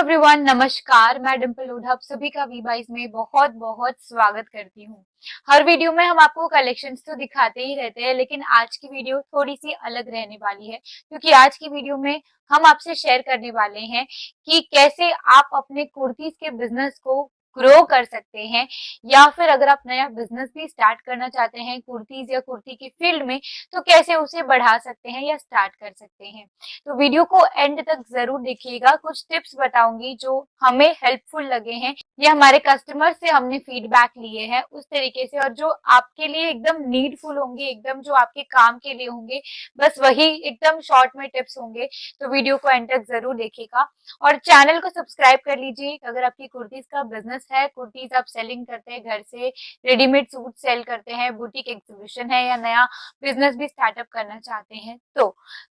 Everyone, नमस्कार। मैं डिम्पल लोढ़ा आप सभी का वी बाइज में बहुत बहुत स्वागत करती हूँ। हर वीडियो में हम आपको कलेक्शंस तो दिखाते ही रहते हैं, लेकिन आज की वीडियो थोड़ी सी अलग रहने वाली है, क्योंकि आज की वीडियो में हम आपसे शेयर करने वाले हैं कि कैसे आप अपने कुर्तीज के बिजनेस को ग्रो कर सकते हैं, या फिर अगर आप नया बिजनेस भी स्टार्ट करना चाहते हैं कुर्तीज या कुर्ती की फील्ड में, तो कैसे उसे बढ़ा सकते हैं या स्टार्ट कर सकते हैं। तो वीडियो को एंड तक जरूर देखिएगा। कुछ टिप्स बताऊंगी जो हमें हेल्पफुल लगे हैं, ये हमारे कस्टमर से हमने फीडबैक लिए हैं उस तरीके से, और जो आपके लिए एकदम नीडफुल होंगे, एकदम जो आपके काम के लिए होंगे, बस वही एकदम शॉर्ट में टिप्स होंगे। तो वीडियो को एंड तक जरूर देखिएगा और चैनल को सब्सक्राइब कर लीजिए। अगर आपकी कुर्तीज का बिजनेस है, कुर्तीज आप सेलिंग करते हैं, घर से रेडीमेड सूट सेल करते हैं, बुटीक एग्जीबिशन है या नया बिजनेस भी स्टार्टअप करना चाहते हैं, तो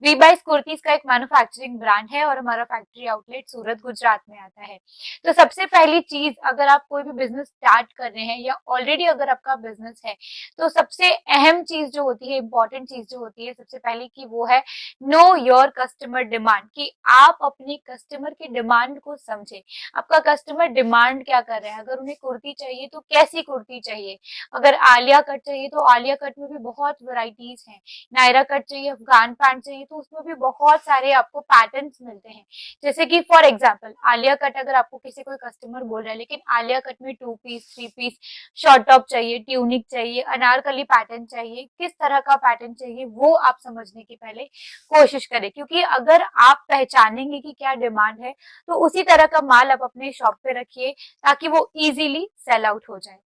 वी बाइज कुर्तीज का एक मैन्युफैक्चरिंग ब्रांड है और हमारा फैक्ट्री आउटलेट सूरत गुजरात में आता है। तो सबसे पहली चीज, अगर आप कोई भी बिजनेस स्टार्ट कर रहे हैं या ऑलरेडी अगर आपका बिजनेस है, तो सबसे अहम चीज जो होती है, इंपॉर्टेंट चीज जो होती है सबसे पहले की, वो है नो योर कस्टमर डिमांड। कि आप अपने कस्टमर की डिमांड को समझे। आपका कस्टमर डिमांड क्या कर रहा है। अगर उन्हें कुर्ती चाहिए तो कैसी कुर्ती चाहिए। अगर आलिया कट चाहिए तो आलिया कट में भी बहुत वैरायटीज हैं। नायरा कट चाहिए, अफगान पैंट चाहिए, तो उसमें भी बहुत सारे आपको पैटर्न्स मिलते हैं। जैसे कि फॉर एग्जांपल आलिया कट, अगर आपको किसी कोई कस्टमर बोल रहा है लेकिन आलिया कट में 2 पीस 3 पीस शॉर्ट टॉप चाहिए, ट्यूनिक चाहिए, अनारकली पैटर्न चाहिए, किस तरह का पैटर्न चाहिए, वो आप समझने की पहले कोशिश करें। क्योंकि अगर आप पहचानेंगे कि क्या डिमांड है, तो उसी तरह का माल आप अपने शॉप पे रखिए, ताकि वो इजीली सेल आउट हो जाए।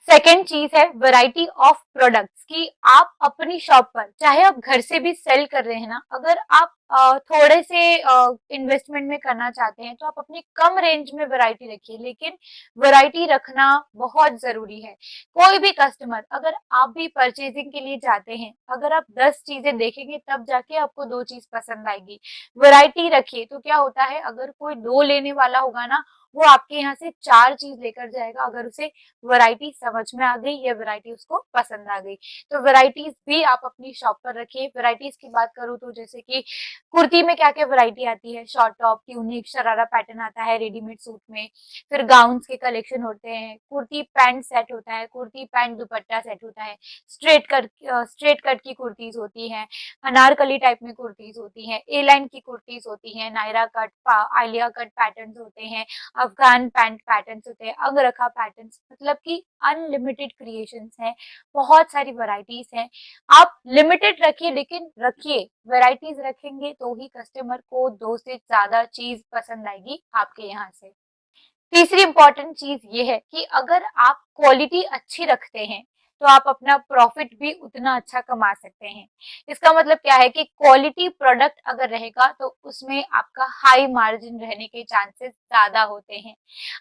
सेकेंड चीज है वैरायटी ऑफ प्रोडक्ट्स। की आप अपनी शॉप पर, चाहे आप घर से भी सेल कर रहे हैं ना, अगर आप थोड़े से इन्वेस्टमेंट में करना चाहते हैं, तो आप अपनी कम रेंज में वैरायटी रखिए, लेकिन वैरायटी रखना बहुत जरूरी है। कोई भी कस्टमर, अगर आप भी परचेजिंग के लिए जाते हैं, अगर आप 10 चीजें देखेंगे तब जाके आपको 2 चीज पसंद आएगी। वैरायटी रखिए, तो क्या होता है, अगर कोई 2 लेने वाला होगा ना, वो आपके यहाँ से 4 चीज लेकर जाएगा, अगर उसे वैरायटी समझ में आ गई या वैरायटी उसको पसंद आ गई। तो वैरायटीज भी आप अपनी शॉप पर रखिए। वैरायटीज की बात करूँ तो जैसे कि कुर्ती में क्या क्या वैरायटी आती है, short top, tunic, sharara pattern आता है रेडीमेड सूट में, फिर गाउन्स के कलेक्शन होते हैं, कुर्ती पैंट सेट होता है, कुर्ती पैंट दुपट्टा सेट होता है, स्ट्रेट कट की कुर्तीज होती हैं, अनारकली टाइप में कुर्तीज होती हैं, ए लाइन की कुर्तीज होती हैं, Naira cut, Alia cut pattern होते हैं, अफगान पैंट पैटर्न्स होते हैं, अंगरखा पैटर्न्स, मतलब कि अनलिमिटेड क्रिएशंस हैं, बहुत सारी वैरायटीज हैं। आप लिमिटेड रखिए, लेकिन रखिए, वैरायटीज रखेंगे तो ही कस्टमर को 2 से ज्यादा चीज पसंद आएगी आपके यहाँ से। तीसरी इंपॉर्टेंट चीज ये है कि अगर आप क्वालिटी अच्छी रखते हैं, तो आप अपना प्रॉफिट भी उतना अच्छा कमा सकते हैं। इसका मतलब क्या है कि क्वालिटी प्रोडक्ट अगर रहेगा, तो उसमें आपका हाई मार्जिन रहने के चांसेस ज्यादा होते हैं।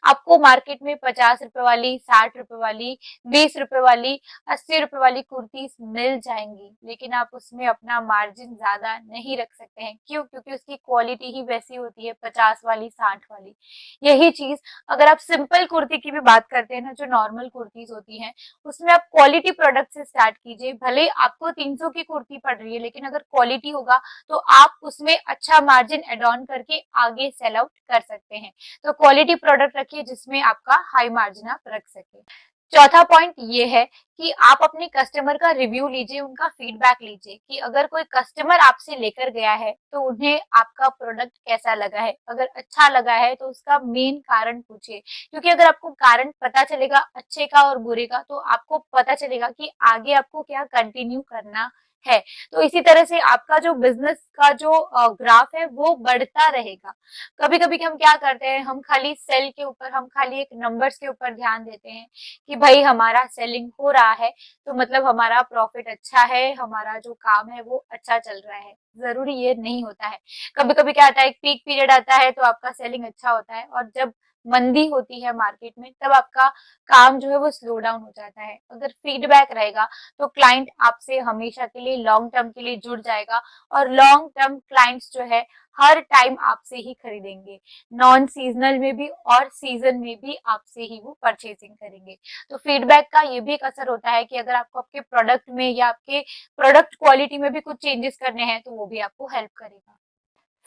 आपको मार्केट में 50 रुपए वाली, 60 रुपए वाली, 20 रुपए वाली, 80 रुपए वाली कुर्तीज मिल जाएंगी, लेकिन आप उसमें अपना मार्जिन ज्यादा नहीं रख सकते हैं। क्यों? क्योंकि उसकी क्वालिटी ही वैसी होती है, 50 वाली, 60 वाली। यही चीज अगर आप सिंपल कुर्ती की भी बात करते हैं ना, जो नॉर्मल कुर्तीज होती हैं, उसमें आप क्वालिटी प्रोडक्ट से स्टार्ट कीजिए। भले आपको 300 की कुर्ती पड़ रही है, लेकिन अगर क्वालिटी होगा तो आप उसमें अच्छा मार्जिन एड ऑन करके आगे सेल आउट कर सकते हैं। तो क्वालिटी प्रोडक्ट रखिए जिसमें आपका हाई मार्जिन आप रख सके। चौथा पॉइंट ये है कि आप अपने कस्टमर का रिव्यू लीजिए, उनका फीडबैक लीजिए, कि अगर कोई कस्टमर आपसे लेकर गया है तो उन्हें आपका प्रोडक्ट कैसा लगा है। अगर अच्छा लगा है तो उसका मेन कारण पूछिए, क्योंकि अगर आपको कारण पता चलेगा अच्छे का और बुरे का, तो आपको पता चलेगा कि आगे आपको क्या कंटिन्यू करना है। तो इसी तरह से आपका जो बिजनेस का जो ग्राफ है वो बढ़ता रहेगा। कभी कभी हम क्या करते हैं, हम खाली सेल के ऊपर, हम खाली एक नंबर्स के ऊपर ध्यान देते हैं कि भाई हमारा सेलिंग हो रहा है, तो मतलब हमारा प्रॉफिट अच्छा है, हमारा जो काम है वो अच्छा चल रहा है। जरूरी ये नहीं होता है। कभी कभी क्या आता है, एक पीक पीरियड आता है तो आपका सेलिंग अच्छा होता है, और जब मंदी होती है मार्केट में, तब आपका काम जो है वो स्लो डाउन हो जाता है। अगर फीडबैक रहेगा तो क्लाइंट आपसे हमेशा के लिए, लॉन्ग टर्म के लिए जुड़ जाएगा, और लॉन्ग टर्म क्लाइंट्स जो है हर टाइम आपसे ही खरीदेंगे। नॉन सीजनल में भी और सीजन में भी आपसे ही वो परचेसिंग करेंगे। तो फीडबैक का ये भी एक असर होता है कि अगर आपको आपके प्रोडक्ट में या आपके प्रोडक्ट क्वालिटी में भी कुछ चेंजेस करने हैं, तो वो भी आपको हेल्प करेगा।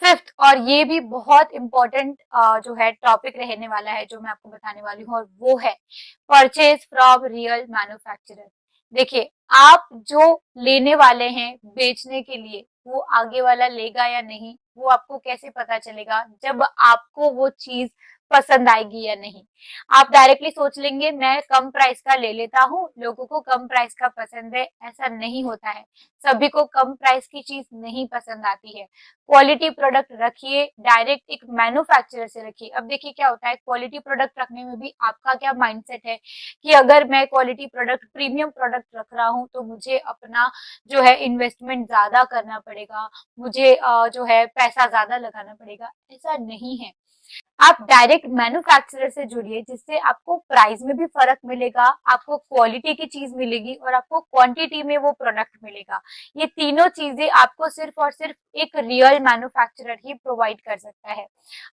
फिफ्थ, और ये भी बहुत इंपॉर्टेंट जो है टॉपिक रहने वाला है जो मैं आपको बताने वाली हूँ, और वो है परचेज फ्रॉम रियल मैन्युफैक्चरर। देखिए, आप जो लेने वाले हैं बेचने के लिए, वो आगे वाला लेगा या नहीं, वो आपको कैसे पता चलेगा जब आपको वो चीज पसंद आएगी या नहीं। आप डायरेक्टली सोच लेंगे मैं कम प्राइस का ले लेता हूँ, लोगों को कम प्राइस का पसंद है, ऐसा नहीं होता है। सभी को कम प्राइस की चीज नहीं पसंद आती है। क्वालिटी प्रोडक्ट रखिए, डायरेक्ट एक मैन्युफैक्चरर से रखिए। अब देखिए क्या होता है, क्वालिटी प्रोडक्ट रखने में भी आपका क्या माइंडसेट है कि अगर मैं क्वालिटी प्रोडक्ट, प्रीमियम प्रोडक्ट रख रहा हूँ तो मुझे अपना जो है इन्वेस्टमेंट ज्यादा करना पड़ेगा, मुझे जो है पैसा ज्यादा लगाना पड़ेगा। ऐसा नहीं है। आप डायरेक्ट मैन्युफैक्चरर से जुड़िए, जिससे आपको प्राइस में भी फर्क मिलेगा, आपको क्वालिटी की चीज मिलेगी और आपको क्वांटिटी में वो प्रोडक्ट मिलेगा। ये तीनों चीजें आपको सिर्फ और सिर्फ एक रियल मैन्युफैक्चरर ही प्रोवाइड कर सकता है।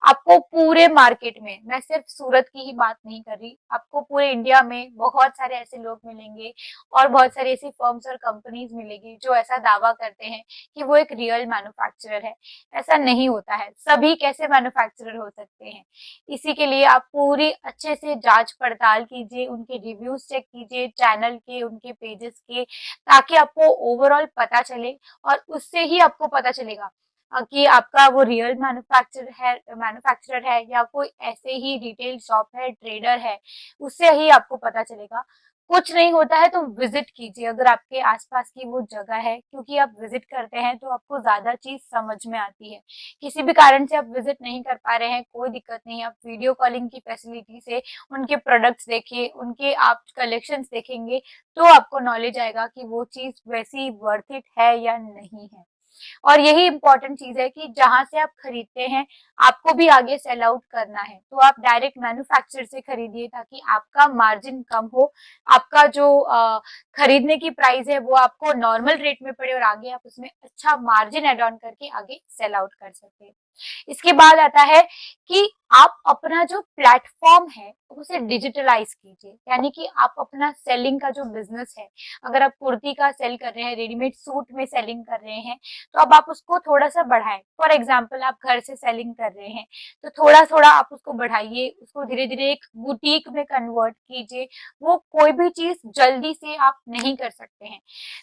आपको पूरे मार्केट में, मैं सिर्फ सूरत की ही बात नहीं कर रही, आपको पूरे इंडिया में बहुत सारे ऐसे लोग मिलेंगे और बहुत सारी ऐसी फर्म्स और कंपनीज मिलेगी जो ऐसा दावा करते हैं कि वो एक रियल मैन्युफैक्चरर है। ऐसा नहीं होता है। सभी कैसे मैन्युफैक्चरर हो सकते हैं? इसी के लिए आप पूरी अच्छे से जांच पड़ताल कीजिए, उनके रिव्यूज चेक कीजिए, चैनल के, उनके पेजेस के, ताकि आपको ओवरऑल पता चले और उससे ही आपको पता चलेगा कि आपका वो रियल मैन्युफैक्चरर है या कोई ऐसे ही रिटेल शॉप है, ट्रेडर है। उससे ही आपको पता चलेगा। कुछ नहीं होता है तो विजिट कीजिए अगर आपके आसपास की वो जगह है, क्योंकि आप विजिट करते हैं तो आपको ज्यादा चीज समझ में आती है। किसी भी कारण से आप विजिट नहीं कर पा रहे हैं, कोई दिक्कत नहीं, आप वीडियो कॉलिंग की फैसिलिटी से उनके प्रोडक्ट्स देखिए, उनके आप कलेक्शंस देखेंगे तो आपको नॉलेज आएगा कि वो चीज वैसी वर्थ इट है या नहीं है। और यही इंपॉर्टेंट चीज है कि जहां से आप खरीदते हैं आपको भी आगे सेल आउट करना है, तो आप डायरेक्ट मैन्युफैक्चरर से खरीदिए ताकि आपका मार्जिन कम हो, आपका जो खरीदने की प्राइस है वो आपको नॉर्मल रेट में पड़े और आगे आप उसमें अच्छा मार्जिन एड ऑन करके आगे सेल आउट कर सकते हैं। इसके बाद आता है कि आप अपना जो प्लेटफॉर्म है उसे डिजिटलाइज कीजिए, यानी कि आप अपना सेलिंग का जो बिजनेस है, अगर आप कुर्ती का सेल कर रहे हैं, रेडीमेड सूट में सेलिंग कर रहे हैं, तो अब आप उसको थोड़ा सा बढ़ाएं। फॉर एग्जाम्पल आप घर से सेलिंग कर रहे हैं तो थोड़ा थोड़ा आप उसको बढ़ाइए, उसको धीरे धीरे एक बुटीक में कन्वर्ट कीजिए। वो कोई भी चीज जल्दी से आप नहीं कर सकते हैं।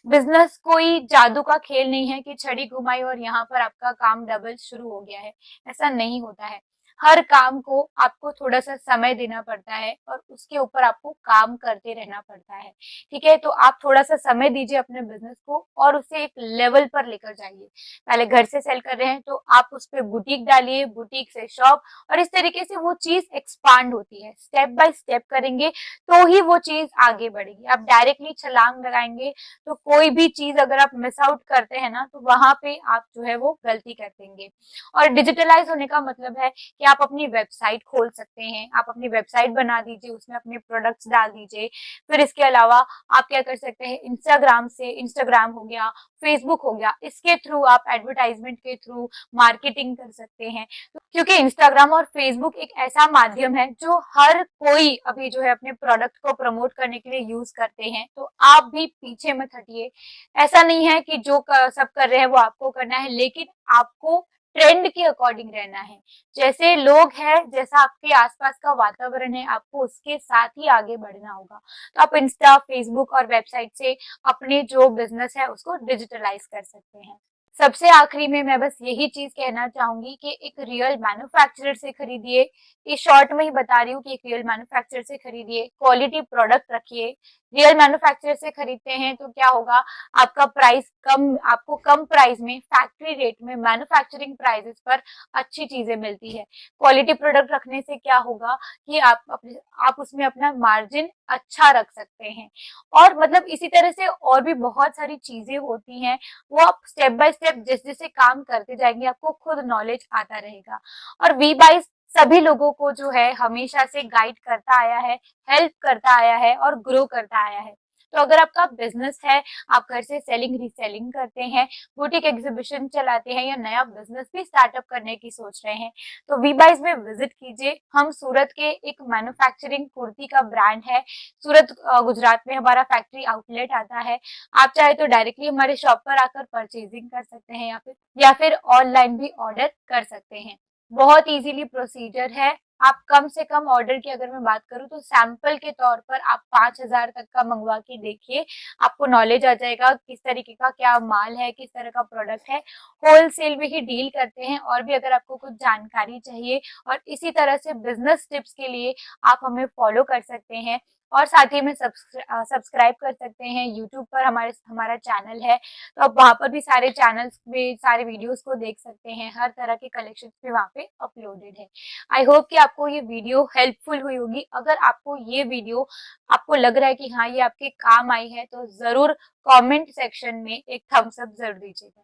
बिजनेस कोई जादू का खेल नहीं है कि छड़ी घुमाई और यहाँ पर आपका काम डबल शुरू हो गया है। ऐसा नहीं होता है। हर काम को आपको थोड़ा सा समय देना पड़ता है और उसके ऊपर आपको काम करते रहना पड़ता है। ठीक है, तो आप थोड़ा सा समय दीजिए अपने बिजनेस को और उसे एक लेवल पर लेकर जाइए। पहले घर से सेल कर रहे हैं तो आप उस पर बुटीक डालिए, बुटीक से शॉप, और इस तरीके से वो चीज एक्सपांड होती है। स्टेप बाय स्टेप करेंगे तो ही वो चीज आगे बढ़ेगी। आप डायरेक्टली छलांग लगाएंगे तो कोई भी चीज अगर आप मिस आउट करते हैं ना, तो वहां पे आप जो है वो गलती कर देंगे। और डिजिटलाइज होने का मतलब है कि आप अपनी वेबसाइट खोल सकते हैं, आप अपनी वेबसाइट बना दीजिए, उसमें अपने प्रोडक्ट्स डाल दीजिए। फिर इसके अलावा आप क्या कर सकते हैं, इंस्टाग्राम से, इंस्टाग्राम हो गया, फेसबुक हो गया, इसके थ्रू आप एडवर्टाइजमेंट के थ्रू मार्केटिंग कर सकते हैं। क्योंकि इंस्टाग्राम और फेसबुक एक ऐसा माध्यम है जो हर कोई अभी जो है अपने प्रोडक्ट को प्रमोट करने के लिए यूज करते हैं, तो आप भी पीछे मत हटिए। ऐसा नहीं है कि सब कर रहे हैं वो आपको करना है, लेकिन आपको ट्रेंड के अकॉर्डिंग रहना है। जैसे लोग हैं, जैसा आपके आसपास का वातावरण है, आपको उसके साथ ही आगे बढ़ना होगा। तो आप इंस्टा, फेसबुक और वेबसाइट से अपने जो बिजनेस है उसको डिजिटलाइज कर सकते हैं। सबसे आखिरी में मैं बस यही चीज कहना चाहूंगी कि एक रियल मैन्युफैक्चरर से खरीदिए। इस शॉर्ट में ही बता रही हूँ कि एक रियल मैन्युफैक्चरर से खरीदिए, क्वालिटी प्रोडक्ट रखिए। रियल मैन्युफैक्चरर से खरीदते हैं तो क्या होगा, आपका प्राइस कम, आपको कम प्राइस में, फैक्ट्री रेट में, मैन्युफैक्चरिंग प्राइसेस पर अच्छी चीजें मिलती है। क्वालिटी प्रोडक्ट रखने से क्या होगा कि आप उसमें अपना मार्जिन अच्छा रख सकते हैं। और मतलब इसी तरह से और भी बहुत सारी चीजें होती हैं, वो आप स्टेप बाय स्टेप जैसे जैसे काम करते जाएंगे आपको खुद नॉलेज आता रहेगा। और वी बाइस सभी लोगों को जो है हमेशा से गाइड करता आया है, हेल्प करता आया है और ग्रो करता आया है। तो अगर आपका बिजनेस है, आप घर से सेलिंग रीसेलिंग करते हैं, बुटीक एग्जीबिशन चलाते हैं या नया बिजनेस भी स्टार्टअप करने की सोच रहे हैं, तो वी बाइज में विजिट कीजिए। हम सूरत के एक मैन्युफैक्चरिंग कुर्ती का ब्रांड है। सूरत गुजरात में हमारा फैक्ट्री आउटलेट आता है। आप चाहे तो डायरेक्टली हमारे शॉप पर आकर परचेजिंग कर सकते हैं या फिर ऑनलाइन भी ऑर्डर कर सकते हैं। बहुत इजीली प्रोसीजर है। आप कम से कम ऑर्डर की अगर मैं बात करूं तो सैंपल के तौर पर आप 5,000 तक का मंगवा के देखिए, आपको नॉलेज आ जाएगा किस तरीके का क्या माल है, किस तरह का प्रोडक्ट है। होलसेल में ही डील करते हैं। और भी अगर आपको कुछ जानकारी चाहिए और इसी तरह से बिजनेस टिप्स के लिए आप हमें फॉलो कर सकते हैं। और साथ ही में सब्सक्राइब कर सकते हैं। यूट्यूब पर हमारा चैनल है, तो आप वहाँ पर भी सारे चैनल्स में सारे वीडियोस को देख सकते हैं। हर तरह के कलेक्शंस भी वहाँ पे अपलोडेड है। आई होप कि आपको ये वीडियो हेल्पफुल हुई होगी। अगर आपको ये वीडियो आपको लग रहा है कि हाँ ये आपके काम आई है, तो जरूर कमेंट सेक्शन में एक थम्स अप जरूर दीजिएगा।